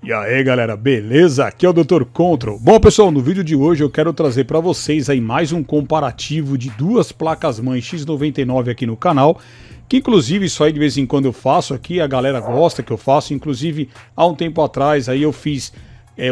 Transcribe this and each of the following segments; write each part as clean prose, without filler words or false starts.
E aí galera, beleza? Aqui é o Dr. Control. Bom pessoal, no vídeo de hoje eu quero trazer para vocês aí mais um comparativo de duas placas-mãe X99 aqui no canal, que inclusive isso aí de vez em quando eu faço aqui, a galera gosta que eu faço, inclusive há um tempo atrás aí eu fiz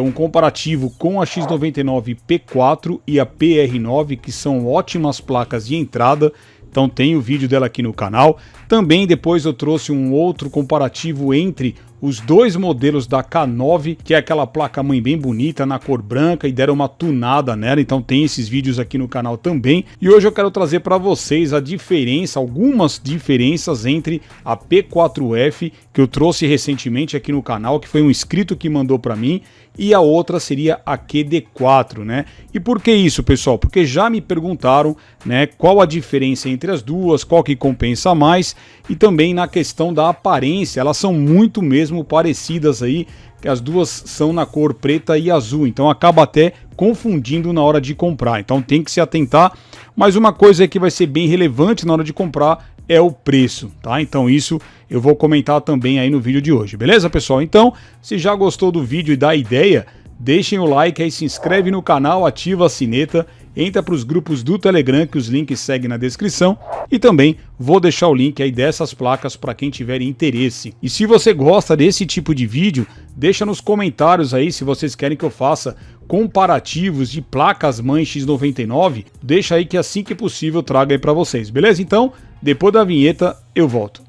um comparativo com a X99 P4 e a PR9, que são ótimas placas de entrada. Então tem o vídeo dela aqui no canal. Também depois eu trouxe um outro comparativo entre os dois modelos da K9, que é aquela placa-mãe bem bonita, na cor branca, e deram uma tunada nela. Então tem esses vídeos aqui no canal também. E hoje eu quero trazer para vocês a diferença, algumas diferenças entre a P4F, que eu trouxe recentemente aqui no canal, que foi um inscrito que mandou para mim, e a outra seria a QD4, né? E por que isso, pessoal? Porque já me perguntaram, né, qual a diferença entre as duas, qual que compensa mais, e também na questão da aparência, elas são muito mesmo parecidas aí, que as duas são na cor preta e azul, então acaba até confundindo na hora de comprar, então tem que se atentar. Mas uma coisa que vai ser bem relevante na hora de comprar é o preço, tá? Então isso eu vou comentar também aí no vídeo de hoje, beleza, pessoal? Então, se já gostou do vídeo e da ideia, deixem o like aí, se inscreve no canal, ativa a sineta, entra para os grupos do Telegram, que os links seguem na descrição, e também vou deixar o link aí dessas placas para quem tiver interesse. E se você gosta desse tipo de vídeo, deixa nos comentários aí se vocês querem que eu faça comparativos de placas-mãe X99, deixa aí que assim que possível eu trago aí para vocês, beleza? Então, depois da vinheta eu volto.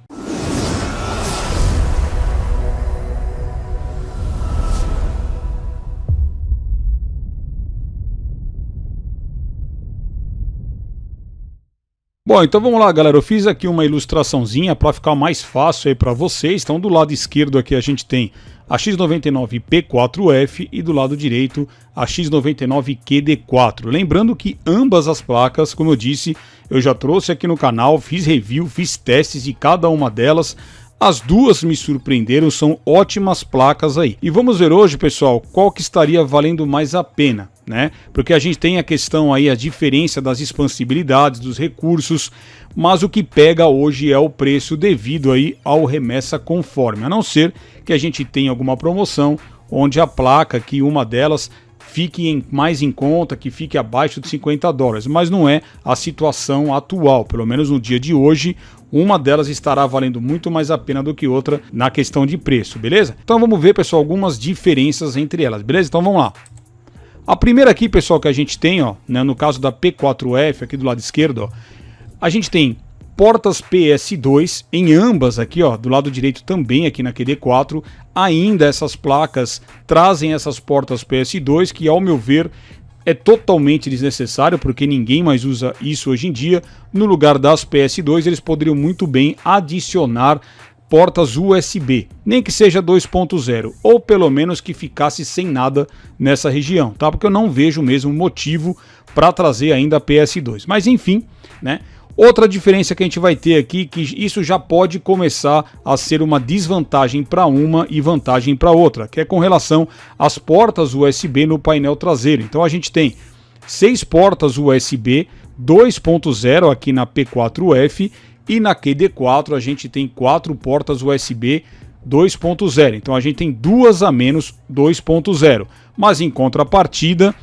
Bom, então vamos lá, galera, eu fiz aqui uma ilustraçãozinha para ficar mais fácil aí para vocês. Então do lado esquerdo aqui a gente tem a X99 P4F e do lado direito a X99 QD4. Lembrando que ambas as placas, como eu disse, eu já trouxe aqui no canal, fiz review, fiz testes de cada uma delas. As duas me surpreenderam, são ótimas placas aí. E vamos ver hoje, pessoal, qual que estaria valendo mais a pena, né? Porque a gente tem a questão aí, a diferença das expansibilidades, dos recursos, mas o que pega hoje é o preço devido aí ao remessa conforme, a não ser que a gente tenha alguma promoção onde a placa, que uma delas fique mais em conta, que fique abaixo de $50, mas não é a situação atual, pelo menos no dia de hoje. Uma delas estará valendo muito mais a pena do que outra na questão de preço, beleza? Então vamos ver, pessoal, algumas diferenças entre elas, beleza? Então vamos lá. A primeira aqui, pessoal, que a gente tem, ó, né, no caso da P4F, aqui do lado esquerdo, ó, a gente tem portas PS2 em ambas aqui, ó, do lado direito também aqui na QD4. Ainda essas placas trazem essas portas PS2, que ao meu ver é totalmente desnecessário, porque ninguém mais usa isso hoje em dia. No lugar das PS2 eles poderiam muito bem adicionar portas USB, nem que seja 2.0, ou pelo menos que ficasse sem nada nessa região, tá? Porque eu não vejo mesmo motivo para trazer ainda a PS2. Mas enfim, né? Outra diferença que a gente vai ter aqui, que isso já pode começar a ser uma desvantagem para uma e vantagem para outra, que é com relação às portas USB no painel traseiro. Então a gente tem 6 portas USB 2.0 aqui na P4F, e na QD4 a gente tem 4 portas USB 2.0. Então a gente tem 2 a menos 2.0. Mas em contrapartida,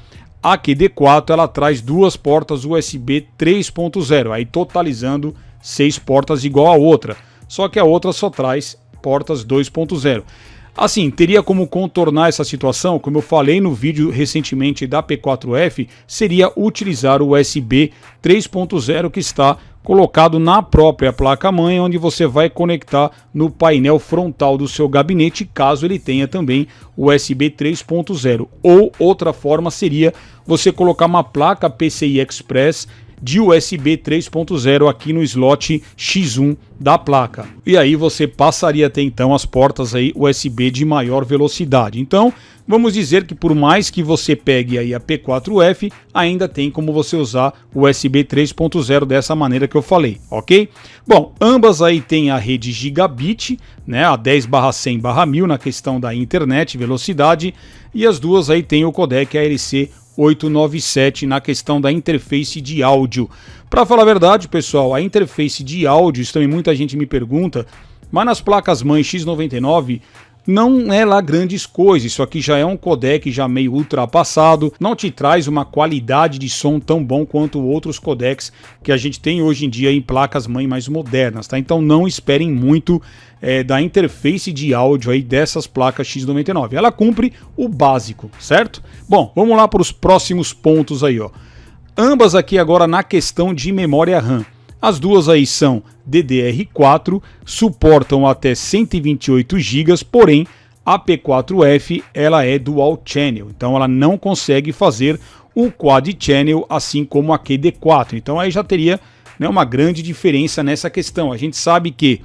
a QD4 ela traz 2 portas USB 3.0, aí totalizando 6 portas igual a outra. Só que a outra só traz portas 2.0. Assim, teria como contornar essa situação, como eu falei no vídeo recentemente da P4F, seria utilizar o USB 3.0 que está colocado na própria placa-mãe, onde você vai conectar no painel frontal do seu gabinete, caso ele tenha também USB 3.0. Ou outra forma seria você colocar uma placa PCI Express de USB 3.0 aqui no slot X1 da placa. E aí você passaria a ter então as portas aí USB de maior velocidade. Então, vamos dizer que por mais que você pegue aí a P4F, ainda tem como você usar o USB 3.0 dessa maneira que eu falei, ok? Bom, ambas aí tem a rede Gigabit, né, a 10/100/1000 na questão da internet, velocidade, e as duas aí tem o codec ALC 897 na questão da interface de áudio. Para falar a verdade, pessoal, a interface de áudio, isso também muita gente me pergunta, mas nas placas mãe X99 não é lá grandes coisas. Isso aqui já é um codec já meio ultrapassado, não te traz uma qualidade de som tão bom quanto outros codecs que a gente tem hoje em dia em placas-mãe mais modernas, tá? Então não esperem muito da interface de áudio aí dessas placas X99. Ela cumpre o básico, certo? Bom, vamos lá para os próximos pontos aí, ó. Ambas aqui agora na questão de memória RAM. As duas aí são DDR4, suportam até 128 GB, porém a P4F ela é Dual Channel, então ela não consegue fazer o Quad Channel assim como a QD4. Então aí já teria, né, uma grande diferença nessa questão. A gente sabe que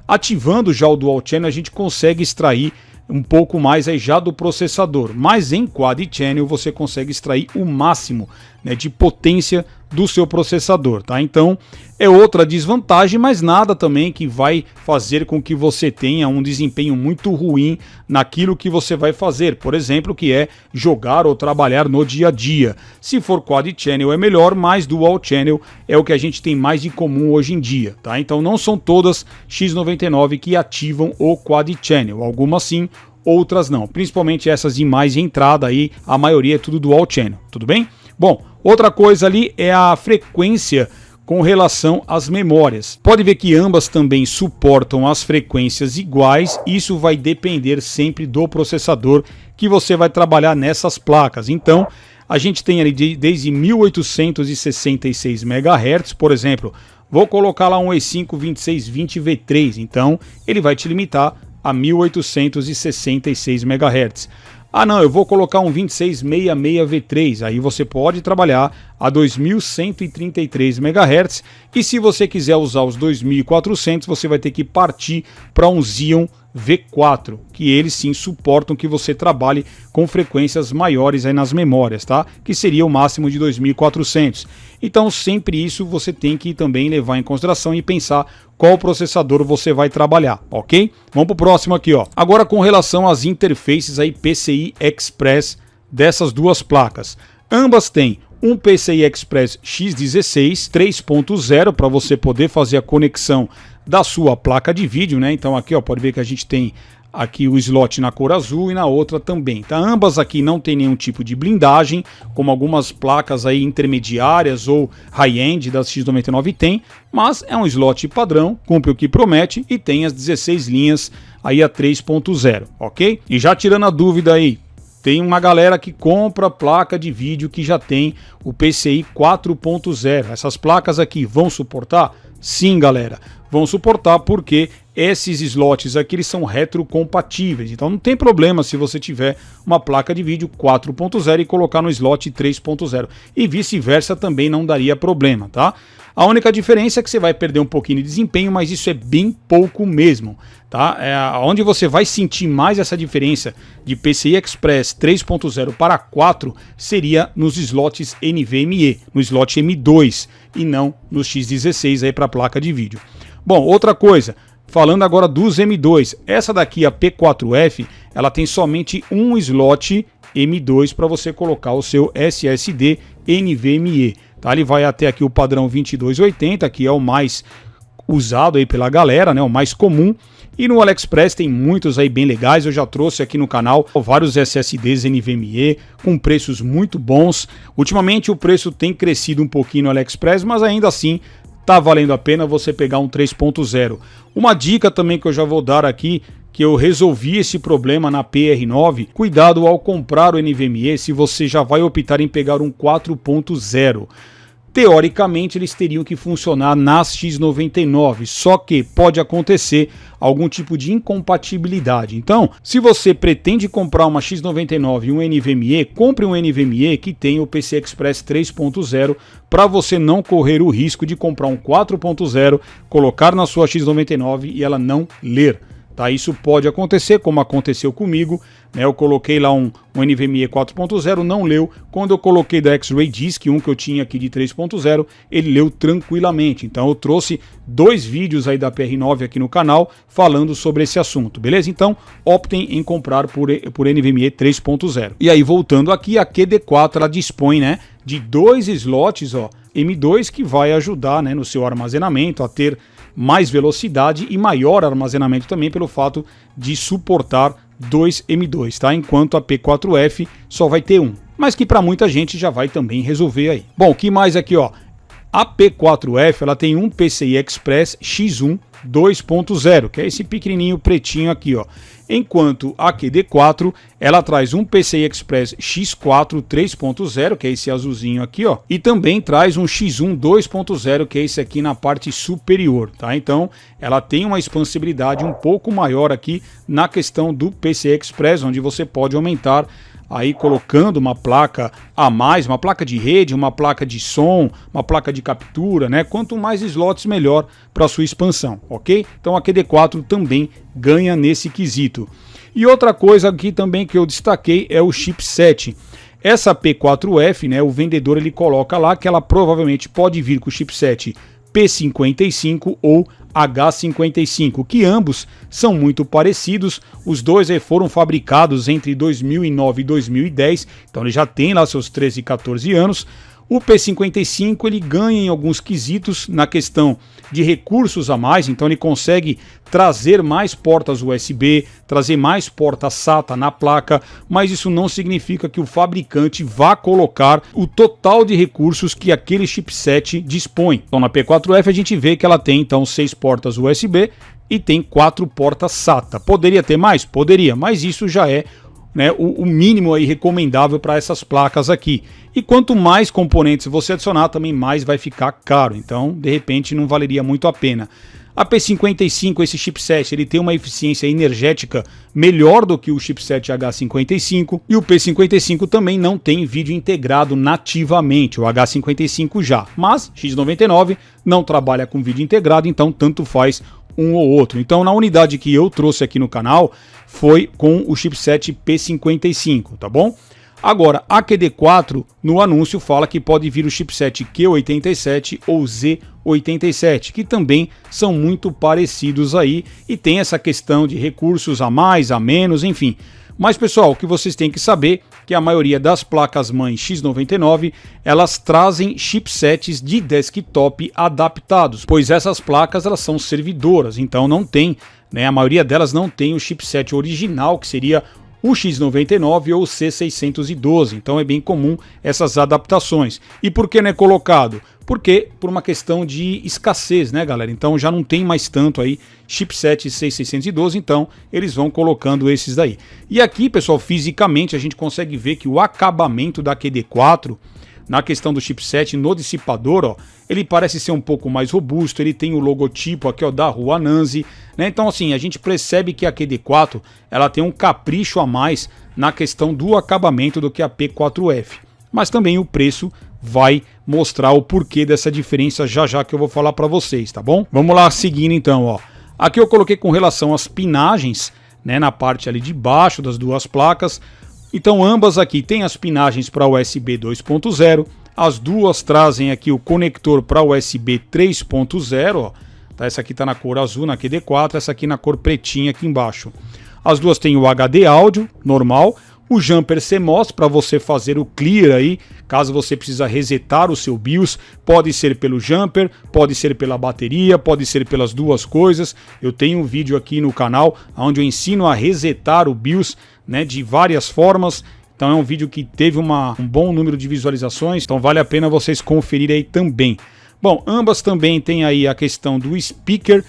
ativando já o Dual Channel a gente consegue extrair um pouco mais aí já do processador, mas em Quad Channel você consegue extrair o máximo, né, de potência do seu processador, tá? Então é outra desvantagem, mas nada também que vai fazer com que você tenha um desempenho muito ruim naquilo que você vai fazer, por exemplo, que é jogar ou trabalhar no dia a dia. Se for Quad Channel é melhor, mas Dual Channel é o que a gente tem mais de comum hoje em dia, tá? Então não são todas X99 que ativam o Quad Channel, algumas sim, outras não, principalmente essas de mais entrada aí, a maioria é tudo Dual Channel, tudo bem? Bom, outra coisa ali é a frequência com relação às memórias. Pode ver que ambas também suportam as frequências iguais, isso vai depender sempre do processador que você vai trabalhar nessas placas. Então, a gente tem ali desde 1866 MHz, por exemplo, vou colocar lá um E5 2620V3, então ele vai te limitar a 1866 MHz. Ah não, eu vou colocar um 2666V3, aí você pode trabalhar a 2133 MHz, e se você quiser usar os 2400, você vai ter que partir para um Xeon V4, que eles sim suportam que você trabalhe com frequências maiores aí nas memórias, tá? Que seria o máximo de 2400. Então sempre isso você tem que também levar em consideração e pensar qual processador você vai trabalhar, ok? Vamos pro próximo aqui, ó. Agora com relação às interfaces aí PCI Express dessas duas placas. Ambas têm um PCI Express X16 3.0 para você poder fazer a conexão da sua placa de vídeo, né? Então aqui, ó, pode ver que a gente tem aqui o slot na cor azul e na outra também, tá? Ambas aqui não tem nenhum tipo de blindagem, como algumas placas aí intermediárias ou high-end da X99 tem, mas é um slot padrão, cumpre o que promete e tem as 16 linhas aí a 3.0, ok? E já tirando a dúvida aí, tem uma galera que compra placa de vídeo que já tem o PCI 4.0. Essas placas aqui vão suportar? Sim, galera, vão suportar porque esses slots aqui eles são retrocompatíveis. Então não tem problema se você tiver uma placa de vídeo 4.0 e colocar no slot 3.0. E vice-versa também não daria problema, tá? A única diferença é que você vai perder um pouquinho de desempenho, mas isso é bem pouco mesmo, tá? Onde você vai sentir mais essa diferença de PCI Express 3.0 para 4 seria nos slots NVMe, no slot M2 e não no X16 aí para placa de vídeo. Bom, outra coisa, falando agora dos M2, essa daqui, a P4F, ela tem somente um slot M2 para você colocar o seu SSD NVMe. Tá? Ele vai até aqui o padrão 2280, que é o mais usado aí pela galera, né? O mais comum. E no AliExpress tem muitos aí bem legais, eu já trouxe aqui no canal vários SSDs NVMe com preços muito bons. Ultimamente o preço tem crescido um pouquinho no AliExpress, mas ainda assim tá valendo a pena você pegar um 3.0. Uma dica também que eu já vou dar aqui, que eu resolvi esse problema na PR9, cuidado ao comprar o NVMe se você já vai optar em pegar um 4.0. Teoricamente eles teriam que funcionar nas X99, só que pode acontecer algum tipo de incompatibilidade. Então, se você pretende comprar uma X99 e um NVMe, compre um NVMe que tenha o PCI Express 3.0 para você não correr o risco de comprar um 4.0, colocar na sua X99 e ela não ler. Tá, isso pode acontecer, como aconteceu comigo, né? Eu coloquei lá um NVMe 4.0, não leu. Quando eu coloquei da X-Ray Disk, um que eu tinha aqui de 3.0, ele leu tranquilamente. Então eu trouxe 2 vídeos aí da PR9 aqui no canal falando sobre esse assunto, beleza? Então optem em comprar por NVMe 3.0. E aí voltando aqui, a QD4 ela dispõe, né, de 2 slots, ó, M2, que vai ajudar, né, no seu armazenamento a ter mais velocidade e maior armazenamento também pelo fato de suportar 2 M2, tá? Enquanto a P4F só vai ter um, mas que para muita gente já vai também resolver aí. Bom, o que mais aqui, ó? A P4F ela tem um PCI Express X1 2.0, que é esse pequenininho pretinho aqui, ó. Enquanto a QD4 ela traz um PCI Express X4 3.0, que é esse azulzinho aqui, ó, e também traz um X1 2.0, que é esse aqui na parte superior, tá? Então, ela tem uma expansibilidade um pouco maior aqui na questão do PCI Express, onde você pode aumentar aí colocando uma placa a mais, uma placa de rede, uma placa de som, uma placa de captura, né? Quanto mais slots, melhor para sua expansão, ok? Então a QD4 também ganha nesse quesito. E outra coisa aqui também que eu destaquei é o chipset. Essa P4F, né? O vendedor ele coloca lá que ela provavelmente pode vir com o chipset P55 ou H55, que ambos são muito parecidos. Os dois foram fabricados entre 2009 e 2010, então ele já tem lá seus 13 e 14 anos. O P55 ele ganha em alguns quesitos na questão de recursos a mais, então ele consegue trazer mais portas USB, trazer mais portas SATA na placa, mas isso não significa que o fabricante vá colocar o total de recursos que aquele chipset dispõe. Então na P4F a gente vê que ela tem então 6 portas USB e tem 4 portas SATA. Poderia ter mais? Poderia, mas isso já é, né, o mínimo aí recomendável para essas placas aqui. E quanto mais componentes você adicionar, também mais vai ficar caro. Então, de repente, não valeria muito a pena. A P55, esse chipset, ele tem uma eficiência energética melhor do que o chipset H55. E o P55 também não tem vídeo integrado nativamente, o H55 já. Mas X99 não trabalha com vídeo integrado, então tanto faz um ou outro. Então, na unidade que eu trouxe aqui no canal, foi com o chipset P55, tá bom? Agora, a QD4, no anúncio, fala que pode vir o chipset Q87 ou Z87, que também são muito parecidos aí e tem essa questão de recursos a mais, a menos, enfim. Mas, pessoal, o que vocês têm que saber é que a maioria das placas-mãe X99, elas trazem chipsets de desktop adaptados, pois essas placas elas são servidoras, então não tem, né, a maioria delas não tem o chipset original, que seria o X99 ou o C612, então é bem comum essas adaptações. E por que não é colocado? Porque por uma questão de escassez, né, galera? Então já não tem mais tanto aí chipset C612, então eles vão colocando esses daí. E aqui, pessoal, fisicamente a gente consegue ver que o acabamento da QD4, na questão do chipset, no dissipador, ó, ele parece ser um pouco mais robusto, ele tem o logotipo aqui, ó, da Rua Nanzi, né? Então assim, a gente percebe que a QD4, ela tem um capricho a mais na questão do acabamento do que a P4F. Mas também o preço vai mostrar o porquê dessa diferença já já que eu vou falar para vocês, tá bom? Vamos lá, seguindo então, ó. Aqui eu coloquei com relação às pinagens, né, na parte ali de baixo das duas placas. Então ambas aqui têm as pinagens para USB 2.0, as duas trazem aqui o conector para USB 3.0, ó. Tá, essa aqui está na cor azul na QD4, essa aqui na cor pretinha aqui embaixo. As duas têm o HD áudio normal, o jumper CMOS para você fazer o clear aí, caso você precisa resetar o seu BIOS, pode ser pelo jumper, pode ser pela bateria, pode ser pelas duas coisas. Eu tenho um vídeo aqui no canal onde eu ensino a resetar o BIOS, né, de várias formas. Então é um vídeo que teve um bom número de visualizações, então vale a pena vocês conferirem aí também. Bom, ambas também têm aí a questão do speaker.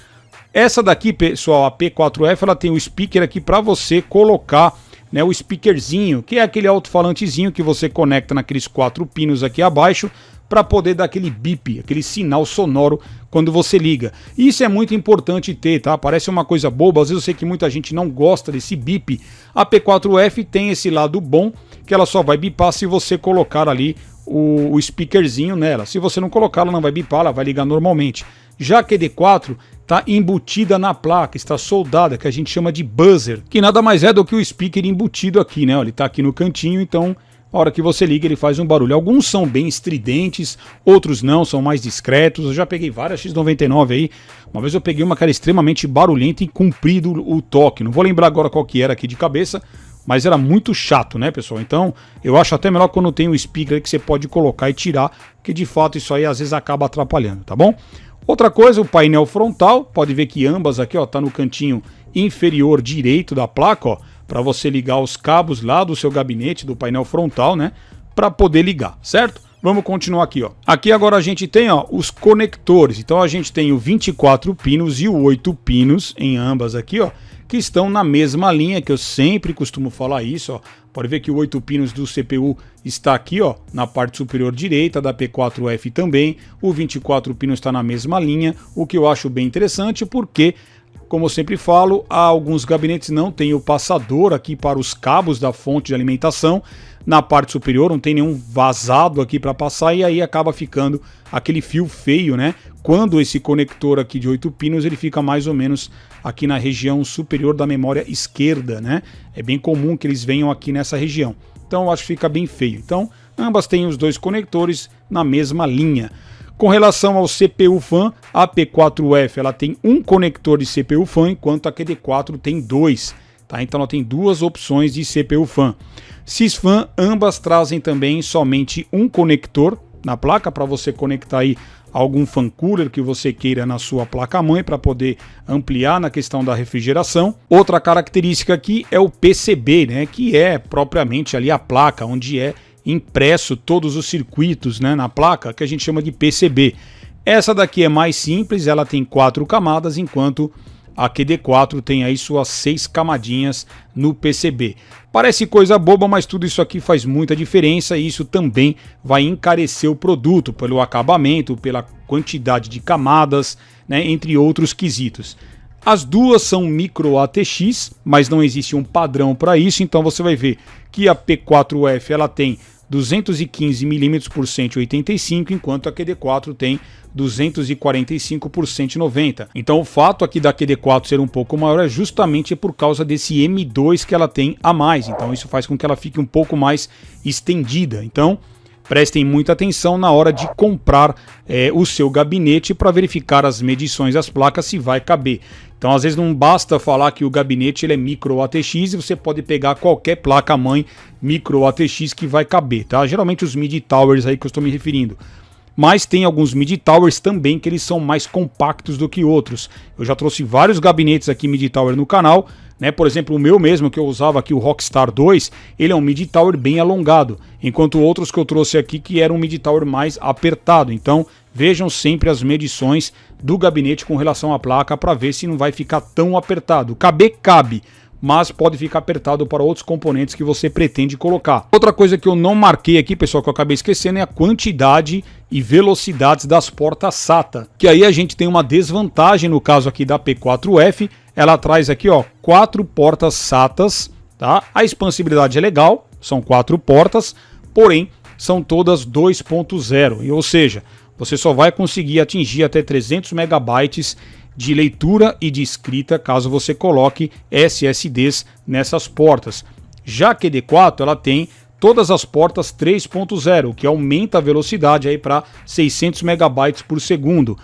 Essa daqui, pessoal, a P4F, ela tem o speaker aqui para você colocar, né, o speakerzinho, que é aquele alto-falantezinho que você conecta naqueles 4 pinos aqui abaixo, para poder dar aquele bip, aquele sinal sonoro quando você liga. Isso é muito importante ter, tá? Parece uma coisa boba, às vezes eu sei que muita gente não gosta desse bip. A P4F tem esse lado bom, que ela só vai bipar se você colocar ali o speakerzinho nela. Se você não colocar, ela não vai bipar, ela vai ligar normalmente. Já a QD4 está embutida na placa, está soldada, que a gente chama de buzzer, que nada mais é do que o speaker embutido aqui, né? Ele está aqui no cantinho, então a hora que você liga ele faz um barulho. Alguns são bem estridentes, outros não, são mais discretos. Eu já peguei várias X99 aí. Uma vez eu peguei uma que era extremamente barulhenta e comprido o toque. Não vou lembrar agora qual que era aqui de cabeça, mas era muito chato, né, pessoal? Então eu acho até melhor quando tem um speaker que você pode colocar e tirar, que de fato isso aí às vezes acaba atrapalhando, tá bom? Outra coisa, o painel frontal, pode ver que ambas aqui, ó, tá no cantinho inferior direito da placa, ó. para você ligar os cabos lá do seu gabinete, do painel frontal, né, para poder ligar, certo? Vamos continuar aqui, ó. Aqui agora a gente tem, ó, os conectores. Então a gente tem o 24 pinos e o 8 pinos em ambas aqui, ó, que estão na mesma linha, que eu sempre costumo falar isso, ó. Pode ver que o 8 pinos do CPU está aqui, ó, na parte superior direita, da P4F também. O 24 pinos está na mesma linha, o que eu acho bem interessante, porque, como eu sempre falo, alguns gabinetes não têm o passador aqui para os cabos da fonte de alimentação. Na parte superior não tem nenhum vazado aqui para passar e aí acaba ficando aquele fio feio, né? Quando esse conector aqui de 8 pinos ele fica mais ou menos aqui na região superior da memória esquerda, né? É bem comum que eles venham aqui nessa região. Então eu acho que fica bem feio. Então ambas têm os dois conectores na mesma linha. Com relação ao CPU fan, a P4F ela tem um conector de CPU fan, enquanto a QD4 tem dois. Tá? Então ela tem duas opções de CPU fan. Sysfan, ambas trazem também somente um conector na placa para você conectar aí algum fan cooler que você queira na sua placa-mãe para poder ampliar na questão da refrigeração. Outra característica aqui é o PCB, né, que é propriamente ali a placa onde é impresso todos os circuitos, né, na placa, que a gente chama de PCB. Essa daqui é mais simples, ela tem 4 camadas, enquanto a QD4 tem aí suas 6 camadinhas no PCB. Parece coisa boba, mas tudo isso aqui faz muita diferença e isso também vai encarecer o produto pelo acabamento, pela quantidade de camadas, né, entre outros quesitos. As duas são micro ATX, mas não existe um padrão para isso, então você vai ver que a P4F ela tem 215 mm por 185, enquanto a QD4 tem 245 por 190. Então o fato aqui da QD4 ser um pouco maior é justamente por causa desse M2 que ela tem a mais. Então isso faz com que ela fique um pouco mais estendida. Então prestem muita atenção na hora de comprar o seu gabinete para verificar as medições das placas se vai caber. Então às vezes não basta falar que o gabinete ele é micro ATX e você pode pegar qualquer placa-mãe micro ATX que vai caber, tá? Geralmente os mid towers aí que eu estou me referindo. Mas tem alguns mid towers também que eles são mais compactos do que outros. Eu já trouxe vários gabinetes aqui mid tower no canal, né? Por exemplo, o meu mesmo que eu usava aqui, o Rockstar 2, ele é um mid tower bem alongado, enquanto outros que eu trouxe aqui que eram um mid tower mais apertado. Então vejam sempre as medições do gabinete com relação à placa para ver se não vai ficar tão apertado. Caber, cabe, mas pode ficar apertado para outros componentes que você pretende colocar. Outra coisa que eu não marquei aqui, pessoal, que eu acabei esquecendo, é a quantidade e velocidades das portas SATA, que aí a gente tem uma desvantagem no caso aqui da P4F. Ela traz aqui, ó, 4 portas SATAs, tá? A expansibilidade é legal, são 4 portas, porém são todas 2.0, ou seja, você só vai conseguir atingir até 300 megabytes de leitura e de escrita caso você coloque SSDs nessas portas. Já a QD4 ela tem todas as portas 3.0, que aumenta a velocidade aí para 600 megabytes por segundo.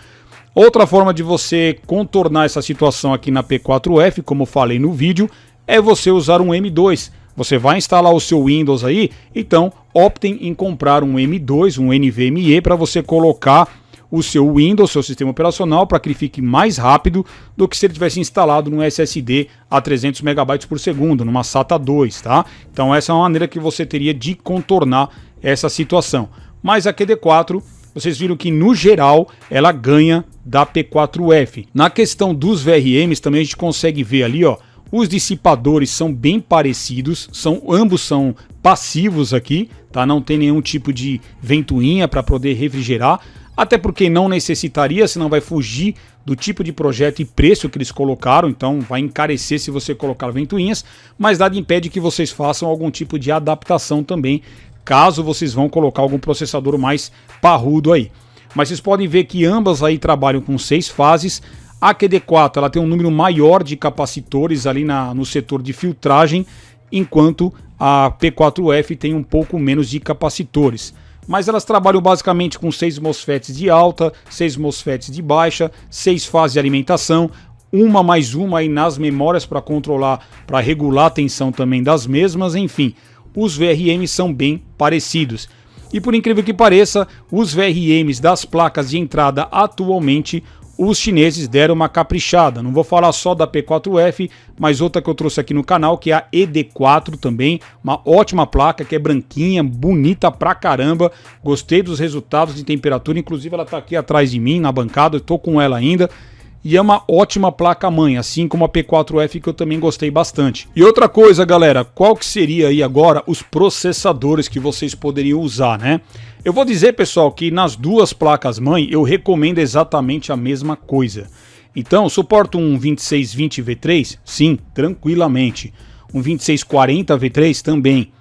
Outra forma de você contornar essa situação aqui na P4F, como eu falei no vídeo, é você usar um M2. Você vai instalar o seu Windows aí, então optem em comprar um M2, um NVMe, para você colocar o seu Windows, seu sistema operacional, para que ele fique mais rápido do que se ele tivesse instalado num SSD a 300 megabytes por segundo, numa SATA 2, tá? Então essa é uma maneira que você teria de contornar essa situação. Mas a QD4, vocês viram que no geral ela ganha da P4F. Na questão dos VRMs também a gente consegue ver ali, ó, os dissipadores são bem parecidos, ambos são passivos aqui, tá? Não tem nenhum tipo de ventoinha para poder refrigerar, até porque não necessitaria, senão vai fugir do tipo de projeto e preço que eles colocaram, então vai encarecer se você colocar ventoinhas, mas nada impede que vocês façam algum tipo de adaptação também, caso vocês vão colocar algum processador mais parrudo aí. Mas vocês podem ver que ambas aí trabalham com 6 fases. A QD4 ela tem um número maior de capacitores ali no setor de filtragem, enquanto a P4F tem um pouco menos de capacitores. Mas elas trabalham basicamente com 6 MOSFETs de alta, 6 MOSFETs de baixa, 6 fases de alimentação, uma mais uma aí nas memórias para controlar, para regular a tensão também das mesmas, enfim. Os VRMs são bem parecidos. E por incrível que pareça, os VRMs das placas de entrada atualmente, os chineses deram uma caprichada. Não vou falar só da P4F, mas outra que eu trouxe aqui no canal, que é a ED4 também, uma ótima placa que é branquinha, bonita pra caramba. Gostei dos resultados de temperatura, inclusive ela tá aqui atrás de mim na bancada, eu tô com ela ainda. E é uma ótima placa-mãe, assim como a P4F, que eu também gostei bastante. E outra coisa, galera, qual que seria aí agora os processadores que vocês poderiam usar, né? Eu vou dizer, pessoal, que nas duas placas-mãe eu recomendo exatamente a mesma coisa. Então, suporta um 2620 V3? Sim, tranquilamente. Um 2640 V3 também.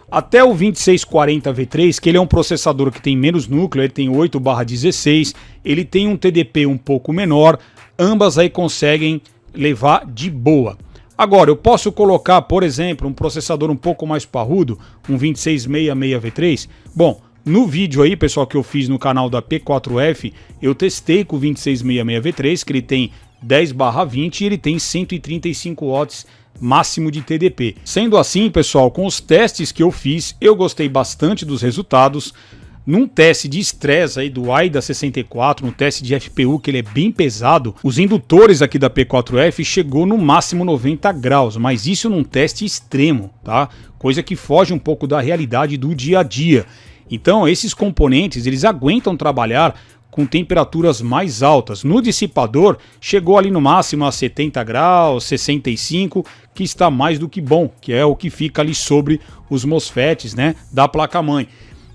Até o 2640 V3, que ele é um processador que tem menos núcleo, ele tem 8/16, ele tem um TDP um pouco menor, ambas aí conseguem levar de boa. Agora, eu posso colocar, por exemplo, um processador um pouco mais parrudo, um 2666 V3? Bom, no vídeo aí, pessoal, que eu fiz no canal da P4F, eu testei com o 2666 V3, que ele tem 10/20 e ele tem 135 watts máximo de TDP. Sendo assim, pessoal, com os testes que eu fiz, eu gostei bastante dos resultados. Num teste de estresse aí do AIDA 64, no teste de FPU, que ele é bem pesado, os indutores aqui da P4F chegou no máximo 90 graus, mas isso num teste extremo, tá? Coisa que foge um pouco da realidade do dia a dia. Então, esses componentes, eles aguentam trabalhar com temperaturas mais altas. No dissipador, chegou ali no máximo a 70 graus, 65, que está mais do que bom, que é o que fica ali sobre os MOSFETs, né, da placa-mãe.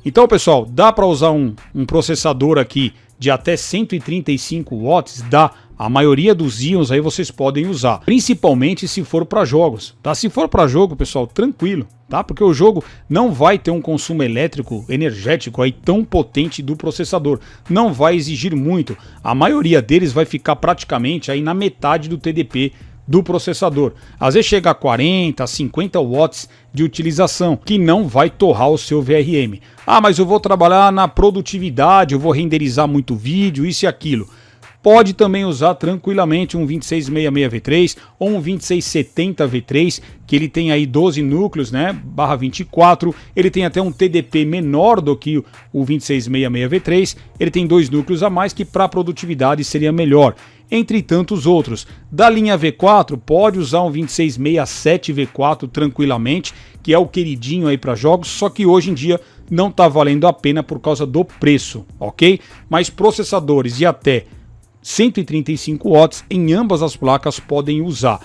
Então, pessoal, dá para usar um processador aqui de até 135 watts, dá. A maioria dos íons aí vocês podem usar, principalmente se for para jogos, tá? Se for para jogo, pessoal, tranquilo, tá? Porque o jogo não vai ter um consumo elétrico energético aí tão potente do processador, não vai exigir muito. A maioria deles vai ficar praticamente aí na metade do TDP do processador. Às vezes chega a 40, 50 watts de utilização, que não vai torrar o seu VRM. Ah, mas eu vou trabalhar na produtividade, eu vou renderizar muito vídeo, isso e aquilo. Pode também usar tranquilamente um 2666 V3 ou um 2670 V3, que ele tem aí 12 núcleos, né, /24, ele tem até um TDP menor do que o 2666 V3, ele tem 2 núcleos a mais, que para produtividade seria melhor, entre tantos outros. Da linha V4, pode usar um 2667 V4 tranquilamente, que é o queridinho aí para jogos, só que hoje em dia não está valendo a pena por causa do preço, ok? Mas processadores de até 135 watts em ambas as placas podem usar.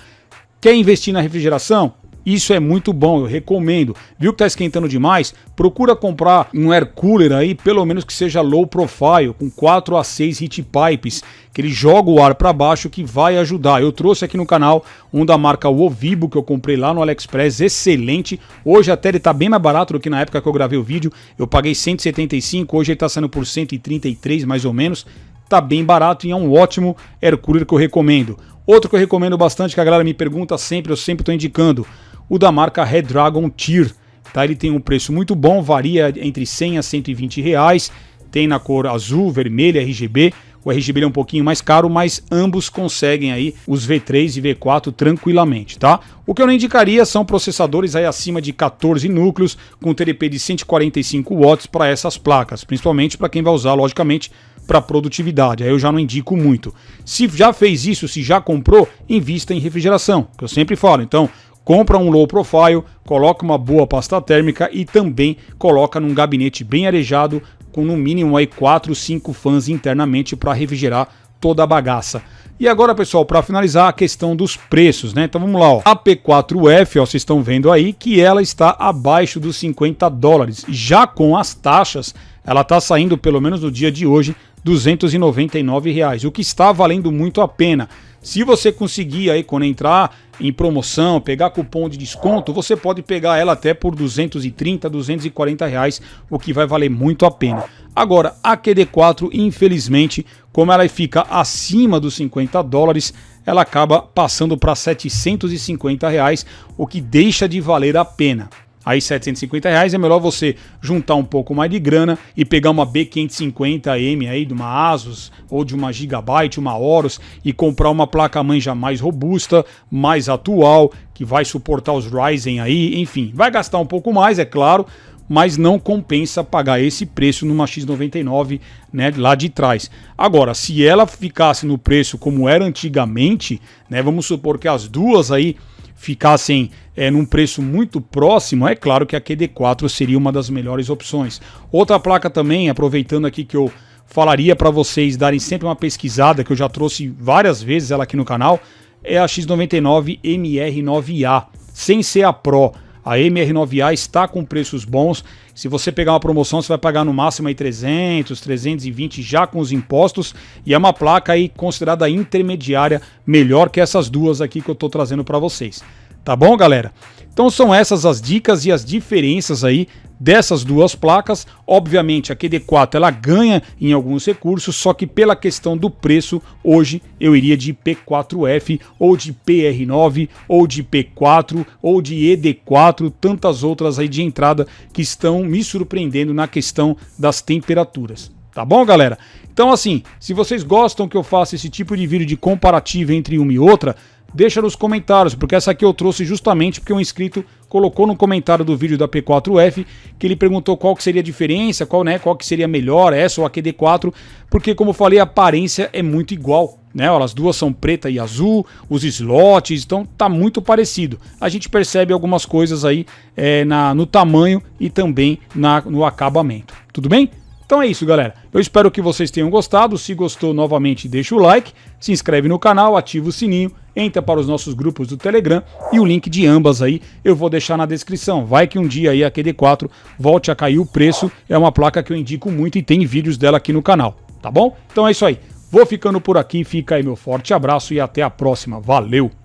Quer investir na refrigeração? Isso é muito bom, eu recomendo. Viu que está esquentando demais? Procura comprar um air cooler aí, pelo menos que seja low profile, com 4 a 6 heat pipes, que ele joga o ar para baixo, que vai ajudar. Eu trouxe aqui no canal um da marca Ovibo, que eu comprei lá no AliExpress, excelente. Hoje até ele está bem mais barato do que na época que eu gravei o vídeo. Eu paguei 175, hoje ele está saindo por 133 mais ou menos. Tá bem barato e é um ótimo air cooler que eu recomendo. Outro que eu recomendo bastante, que a galera me pergunta sempre, eu sempre estou indicando, o da marca Redragon Tier. Tá? Ele tem um preço muito bom, varia entre 100 a 120 reais, tem na cor azul, vermelha, RGB. O RGB é um pouquinho mais caro, mas ambos conseguem aí os V3 e V4 tranquilamente, tá? O que eu não indicaria são processadores aí acima de 14 núcleos, com TDP de 145 watts para essas placas, principalmente para quem vai usar, logicamente, para produtividade. Aí eu já não indico muito. Se já fez isso, se já comprou, invista em refrigeração, que eu sempre falo. Então, compra um low profile, coloca uma boa pasta térmica e também coloca num gabinete bem arejado, com no mínimo aí 4, 5 fãs internamente para refrigerar toda a bagaça. E agora, pessoal, para finalizar a questão dos preços, né? Então vamos lá, ó. A P4F, ó, vocês estão vendo aí que ela está abaixo dos 50 dólares. Já com as taxas, ela está saindo, pelo menos no dia de hoje, R$299, o que está valendo muito a pena. Se você conseguir aí, quando entrar em promoção, pegar cupom de desconto, você pode pegar ela até por 230, 240 reais, o que vai valer muito a pena. Agora, a QD4, infelizmente, como ela fica acima dos 50 dólares, ela acaba passando para 750 reais, o que deixa de valer a pena. Aí 750 reais é melhor você juntar um pouco mais de grana e pegar uma B550M aí de uma Asus ou de uma Gigabyte, uma Horus, e comprar uma placa-mãe já mais robusta, mais atual, que vai suportar os Ryzen aí, enfim, vai gastar um pouco mais, é claro, mas não compensa pagar esse preço numa X99, né, lá de trás. Agora, se ela ficasse no preço como era antigamente, né, vamos supor que as duas aí ficassem num preço muito próximo, é claro que a QD4 seria uma das melhores opções. Outra placa também, aproveitando aqui que eu falaria para vocês darem sempre uma pesquisada, que eu já trouxe várias vezes ela aqui no canal, é a X99 MR9A, sem ser a Pro. A MR9A está com preços bons. Se você pegar uma promoção, você vai pagar no máximo aí 300, 320 já com os impostos. E é uma placa aí considerada intermediária, melhor que essas duas aqui que eu estou trazendo para vocês. Tá bom, galera? Então são essas as dicas e as diferenças aí dessas duas placas. Obviamente a QD4 ela ganha em alguns recursos, só que pela questão do preço, hoje eu iria de P4F, ou de PR9, ou de P4, ou de ED4, tantas outras aí de entrada que estão me surpreendendo na questão das temperaturas. Tá bom, galera? Então assim, se vocês gostam que eu faça esse tipo de vídeo de comparativo entre uma e outra, deixa nos comentários, porque essa aqui eu trouxe justamente porque um inscrito colocou no comentário do vídeo da P4F que ele perguntou qual que seria a diferença, qual que seria melhor, essa ou a QD4, porque como eu falei, a aparência é muito igual, né? As duas são preta e azul, os slots, então tá muito parecido. A gente percebe algumas coisas aí no tamanho e também no acabamento. Tudo bem? Então é isso, galera. Eu espero que vocês tenham gostado. Se gostou, novamente, deixa o like, se inscreve no canal, ativa o sininho, entra para os nossos grupos do Telegram e o link de ambas aí eu vou deixar na descrição. Vai que um dia aí a QD4 volte a cair o preço. É uma placa que eu indico muito e tem vídeos dela aqui no canal, tá bom? Então é isso aí. Vou ficando por aqui, fica aí meu forte abraço e até a próxima. Valeu!